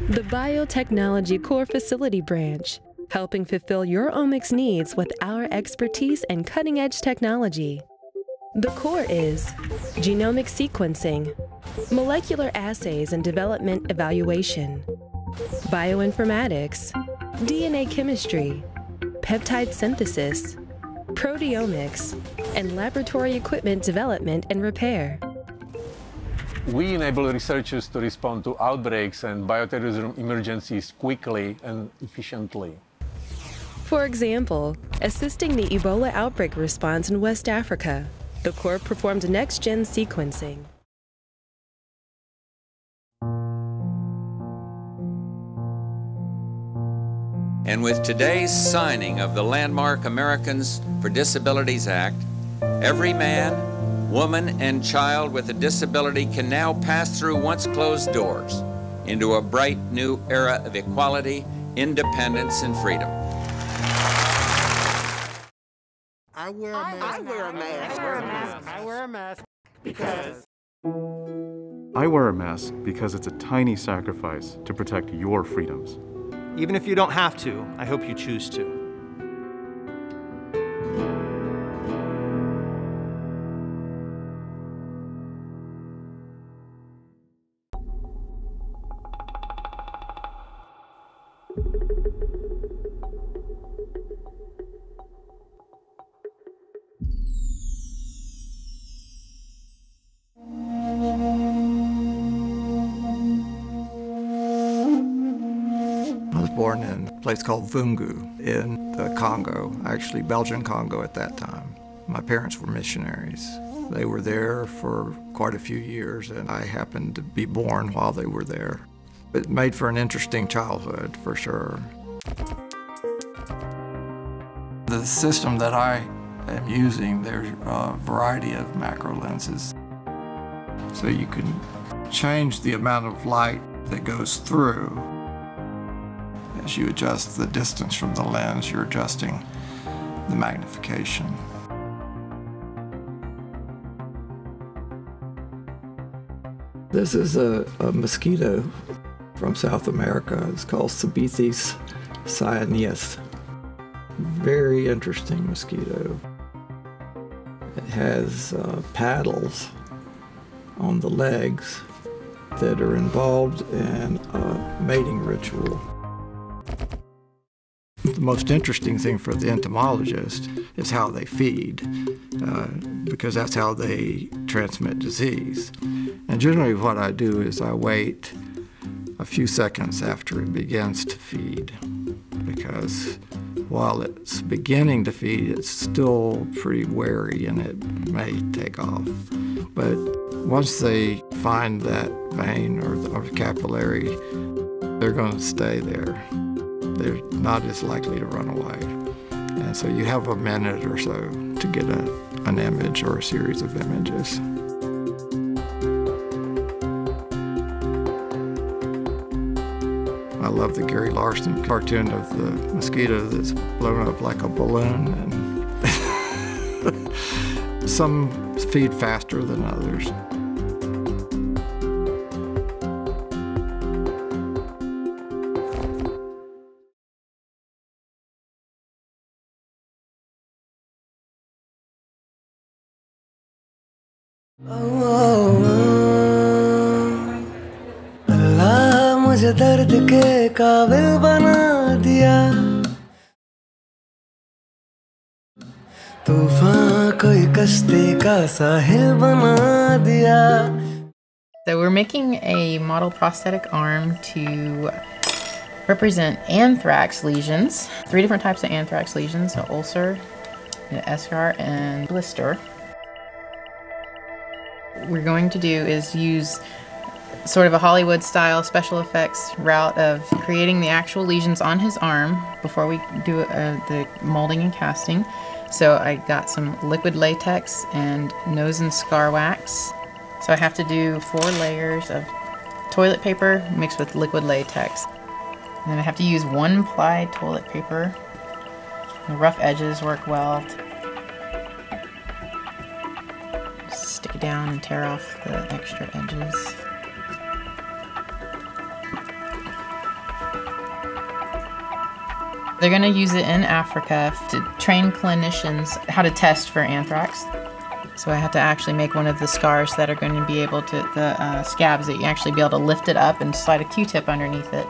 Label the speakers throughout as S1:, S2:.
S1: The Biotechnology Core Facility Branch, helping fulfill your omics needs with our expertise and cutting-edge technology. The core is genomic sequencing, molecular assays and development evaluation, bioinformatics, DNA chemistry, peptide synthesis, proteomics, and laboratory equipment development and repair.
S2: We enable researchers to respond to outbreaks and bioterrorism emergencies quickly and efficiently.
S1: For example, assisting the Ebola outbreak response in West Africa, the Corps performed next-gen sequencing.
S3: And with today's signing of the landmark Americans for Disabilities Act, every man, woman, and child with a disability can now pass through once closed doors into a bright new era of equality, independence, and freedom.
S4: I wear a mask. I wear a mask. I wear a mask because.
S5: I wear a mask because it's a tiny sacrifice to protect your freedoms.
S6: Even if you don't have to, I hope you choose to.
S7: I was born in a place called Vungu in the Congo, actually Belgian Congo at that time. My parents were missionaries. They were there for quite a few years, and I happened to be born while they were there. It made for an interesting childhood, for sure. The system that I am using, there's a variety of macro lenses. So you can change the amount of light that goes through. As you adjust the distance from the lens, you're adjusting the magnification. This is a mosquito from South America. It's called Sabethes cyaneus. Very interesting mosquito. It has paddles on the legs that are involved in a mating ritual. The most interesting thing for the entomologist is how they feed, because that's how they transmit disease. And generally what I do is I wait a few seconds after it begins to feed, because while it's beginning to feed, it's still pretty wary and it may take off. But once they find that vein or capillary, they're going to stay there. They're not as likely to run away. And so you have a minute or so to get an image or a series of images. I love the Gary Larson cartoon of the mosquito that's blown up like a balloon. And some feed faster than others.
S8: अल्लाह मुझे दर्द के काबिल बना दिया तूफान कोई कश्ती का साहिल बना दिया.
S9: So we're making a model prosthetic arm to represent anthrax lesions. 3 different types of anthrax lesions: an ulcer, an eschar, and blister. What we're going to do is use sort of a Hollywood-style special effects route of creating the actual lesions on his arm before we do the molding and casting. So I got some liquid latex and nose and scar wax. So I have to do 4 layers of toilet paper mixed with liquid latex. And then I have to use 1-ply toilet paper. The rough edges work well. Just stick it down and tear off the extra edges. They're going to use it in Africa to train clinicians how to test for anthrax. So I have to actually make one of the scars that are going to be able to, the scabs that you actually be able to lift it up and slide a Q-tip underneath it.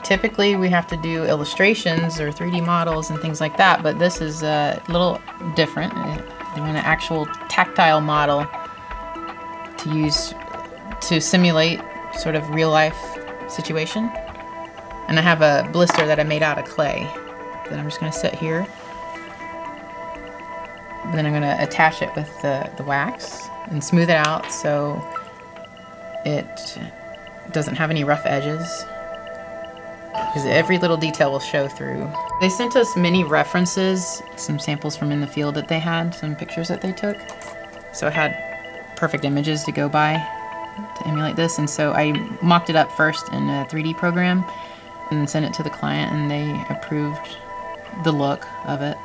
S9: Typically we have to do illustrations or 3D models and things like that, but this is a little different. Doing an actual tactile model to use to simulate sort of real life situation. And I have a blister that I made out of clay that I'm just going to set here. Then I'm going to attach it with the wax and smooth it out so it doesn't have any rough edges, because every little detail will show through. They sent us many references, some samples from in the field that they had, some pictures that they took. So I had perfect images to go by to emulate this, and so I mocked it up first in a 3D program and sent it to the client, and they approved the look of it.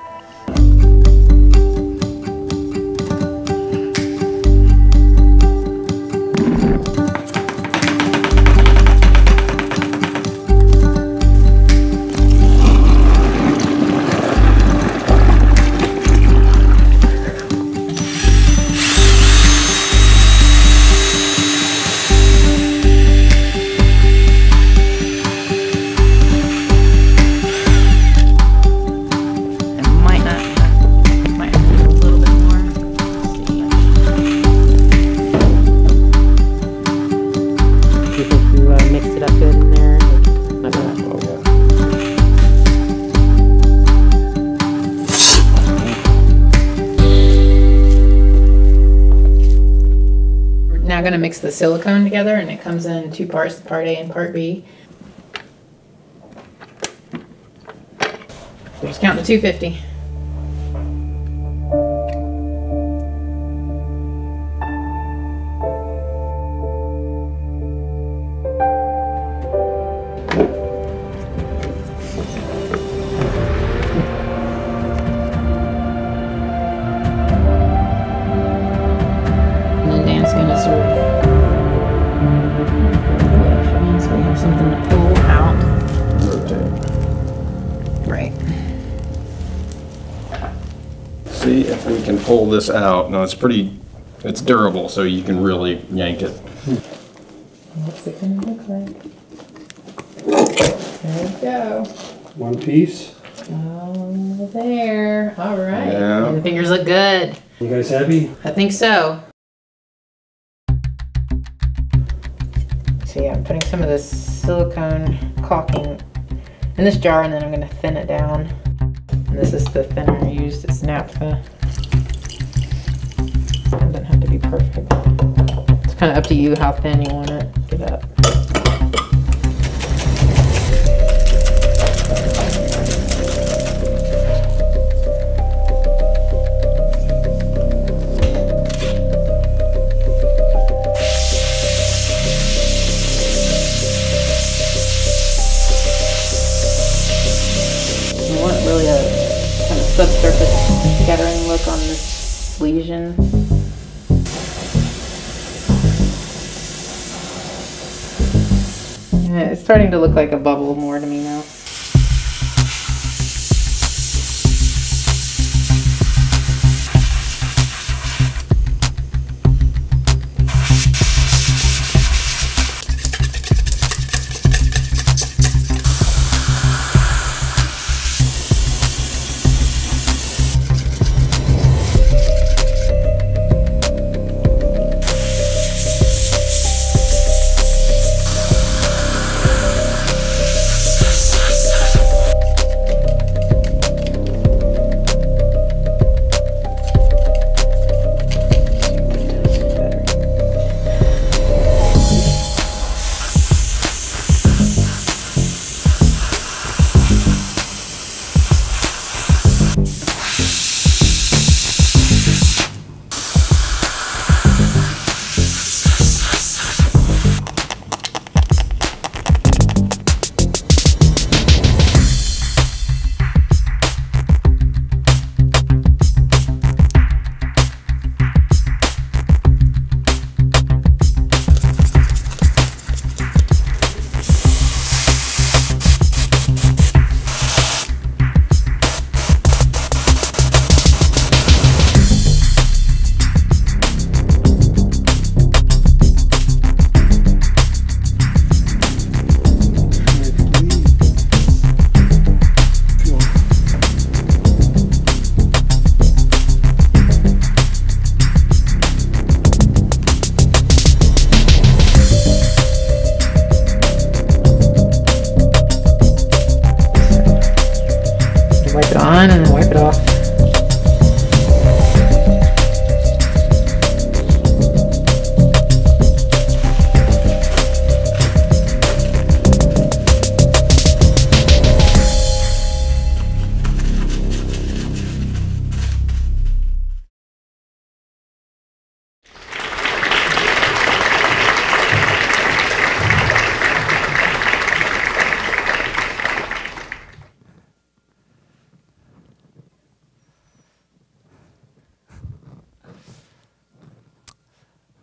S9: Now I'm going to mix the silicone together, and it comes in two parts, part A and part B. So just count to 250. So we have something to pull out. Right.
S10: See if we can pull this out. No, it's durable, so you can really yank it.
S9: What's it gonna look like? There we go.
S11: One piece.
S9: Oh, there. All right.
S10: Yeah.
S9: And the fingers look good.
S11: You guys happy?
S9: I think so. So yeah, I'm putting some of this silicone caulking in this jar, and then I'm going to thin it down. And this is the thinner I used. It's naphtha. It doesn't have to be perfect. It's kind of up to you how thin you want it. Get up. Subsurface scattering look on this lesion. Yeah, it's starting to look like a bubble more to me now.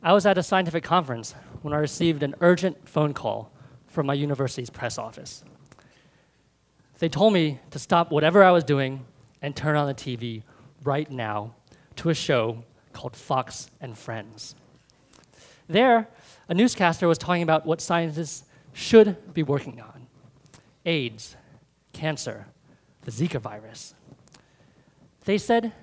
S12: I was at a scientific conference when I received an urgent phone call from my university's press office. They told me to stop whatever I was doing and turn on the TV right now to a show called Fox and Friends. There, a newscaster was talking about what scientists should be working on: AIDS, cancer, the Zika virus. They said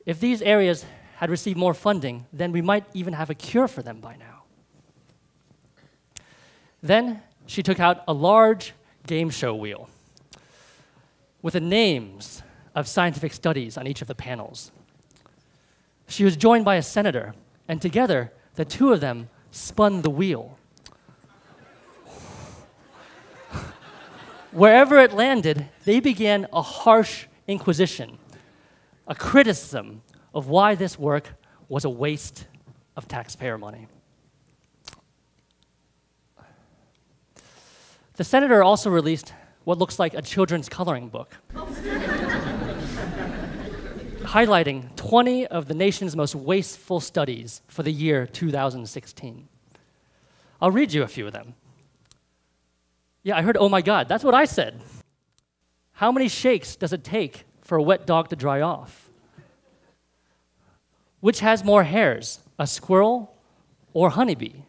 S12: if these areas had received more funding, then we might even have a cure for them by now. Then she took out a large game show wheel with the names of scientific studies on each of the panels. She was joined by a senator, and together, the two of them spun the wheel. Wherever it landed, they began a harsh inquisition, a criticism of why this work was a waste of taxpayer money. The senator also released what looks like a children's coloring book, highlighting 20 of the nation's most wasteful studies for the year 2016. I'll read you a few of them. Yeah, I heard, oh my God, that's what I said. How many shakes does it take for a wet dog to dry off? Which has more hairs, a squirrel or honeybee?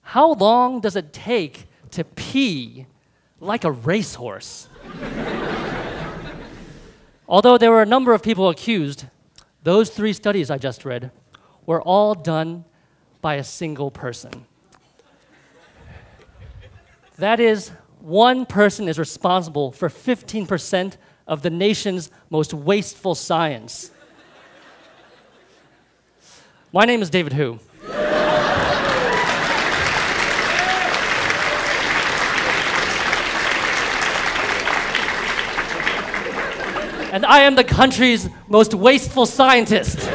S12: How long does it take to pee like a racehorse? Although there were a number of people accused, those 3 studies I just read were all done by a single person. That is, one person is responsible for 15% of the nation's most wasteful science. My name is David Hu. And I am the country's most wasteful scientist.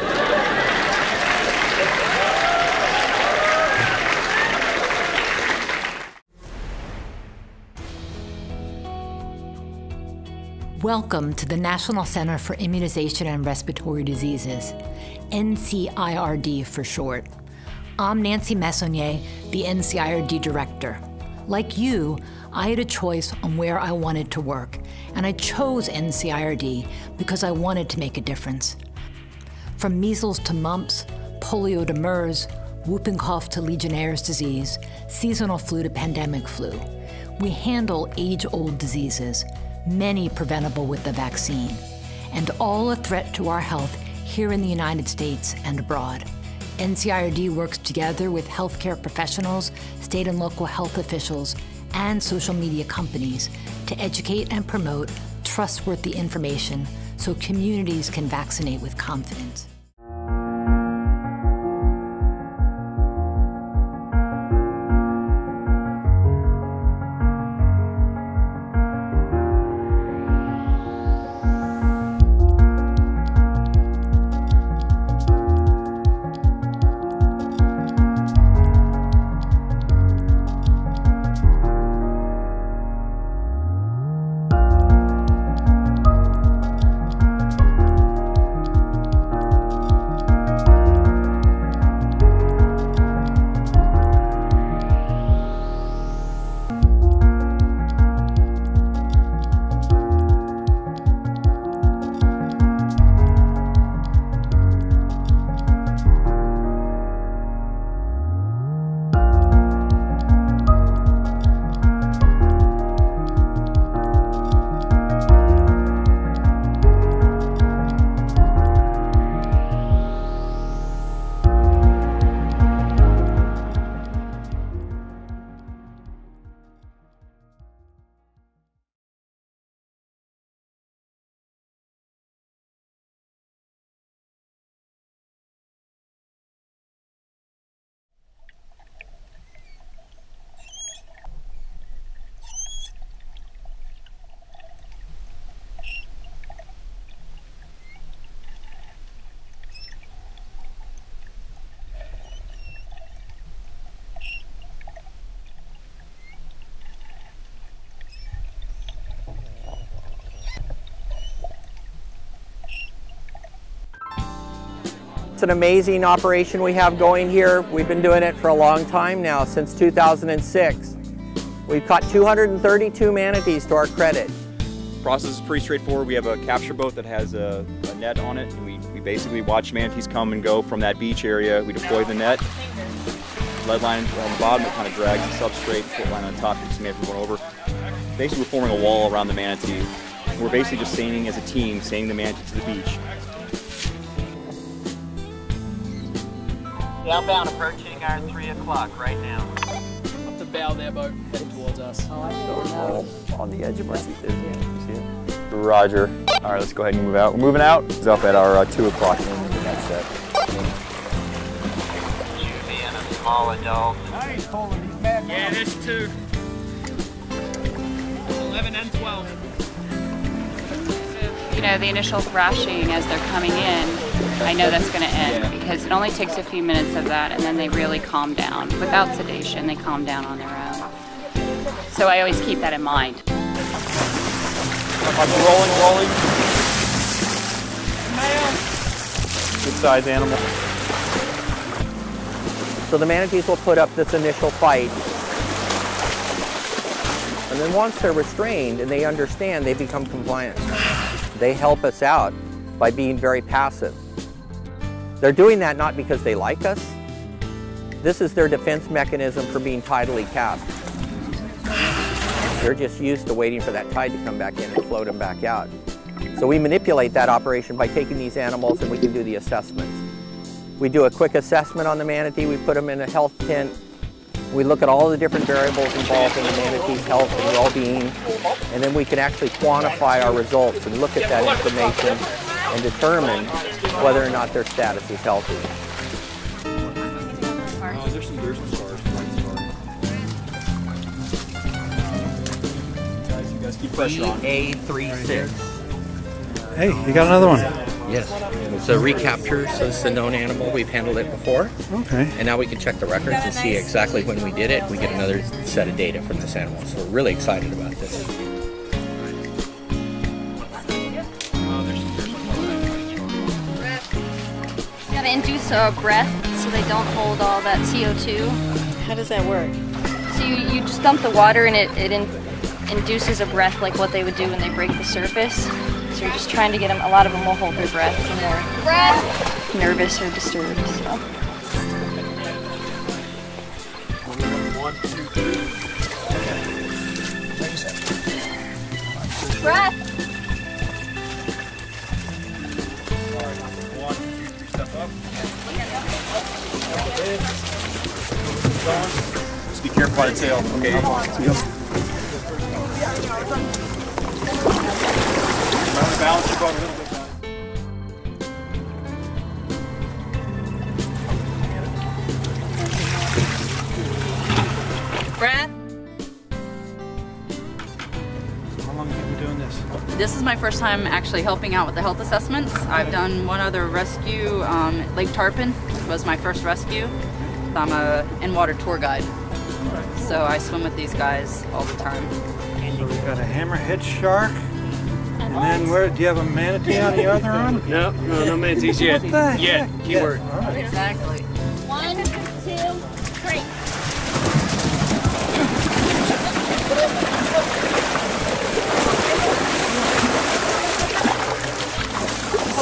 S13: Welcome to the National Center for Immunization and Respiratory Diseases, NCIRD for short. I'm Nancy Messonnier, the NCIRD director. Like you, I had a choice on where I wanted to work, and I chose NCIRD because I wanted to make a difference. From measles to mumps, polio to MERS, whooping cough to Legionnaire's disease, seasonal flu to pandemic flu, we handle age-old diseases, many preventable with the vaccine, and all a threat to our health here in the United States and abroad. NCIRD works together with healthcare professionals, state and local health officials, and social media companies to educate and promote trustworthy information so communities can vaccinate with confidence.
S14: It's an amazing operation we have going here. We've been doing it for a long time now, since 2006. We've caught 232 manatees to our credit.
S15: The process is pretty straightforward. We have a capture boat that has a net on it, and we basically watch manatees come and go from that beach area. We deploy the net, lead line on the bottom, it kind of drags the substrate, foot line on top, keeps the manatee going over. Basically, we're forming a wall around the manatee. We're basically just seining as a team, seining the manatee to the beach.
S16: The outbound approaching our 3 o'clock right now.
S17: Up the bow there, boat, heading towards us.
S15: On the edge of our seat there, you see it? Roger. All right, let's go ahead and move out. We're moving out. It's up at our 2 o'clock net set.
S16: Juvie and a small adult.
S17: Nice pulling these bad. Yeah, there's 2. 11 and 12.
S18: You know, the initial thrashing as they're coming in, I know that's going to end because it only takes a few minutes of that and then they really calm down. Without sedation, they calm down on their own. So I always keep that in mind.
S15: Rolling. Good size animal.
S14: So the manatees will put up this initial fight. And then once they're restrained and they understand, they become compliant. They help us out by being very passive. They're doing that not because they like us. This is their defense mechanism for being tidally cast. They're just used to waiting for that tide to come back in and float them back out. So we manipulate that operation by taking these animals and we can do the assessments. We do a quick assessment on the manatee. We put them in a health tent. We look at all the different variables involved in the manatee's health and well-being, and then we can actually quantify our results and look at that information and determine whether or not their status is healthy.
S15: There's some scars, white scars. You guys keep pressure on.
S14: A36.
S11: Hey, you got another one?
S19: Yes. It's a recapture, so it's a known animal. We've handled it before.
S11: Okay.
S19: And now we can check the records and see exactly when we did it. We get another set of data from this animal. So we're really excited about this.
S20: You gotta induce a breath so they don't hold all that CO2.
S21: How does that work?
S20: So you just dump the water and it induces a breath like what they would do when they break the surface. So you're just trying to get them, a lot of them will hold their breath when they're nervous or disturbed. So.
S17: 1, 2, 3.
S20: Breath.
S15: All right, 1, 2, 3, step up. Just be careful by the tail. Okay. Balance your boat a little bit.
S21: Breath.
S11: How long have you been doing this?
S22: This is my first time actually helping out with the health assessments. I've done one other rescue, Lake Tarpon was my first rescue. I'm a in-water tour guide, so I swim with these guys all the time.
S11: So we got a hammerhead shark. And then where, do you have a manatee on the other arm?
S17: No manatees yet.
S11: What the heck?
S17: Keyword.
S11: Right.
S22: Exactly.
S20: 1, 2, 3.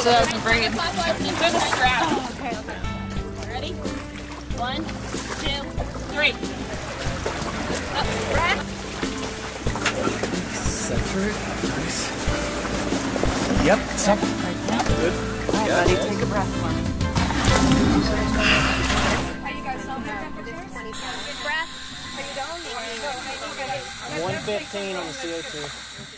S22: So I can bring it to the strap.
S20: Okay. Ready? 1, 2, 3. Up, breath.
S19: Center. Nice.
S11: Yep, something right now. Good.
S22: All right, buddy, take a breath for me.
S20: How you guys celebrate temperatures? Good breath. Are you going?
S12: 115 on the CO2.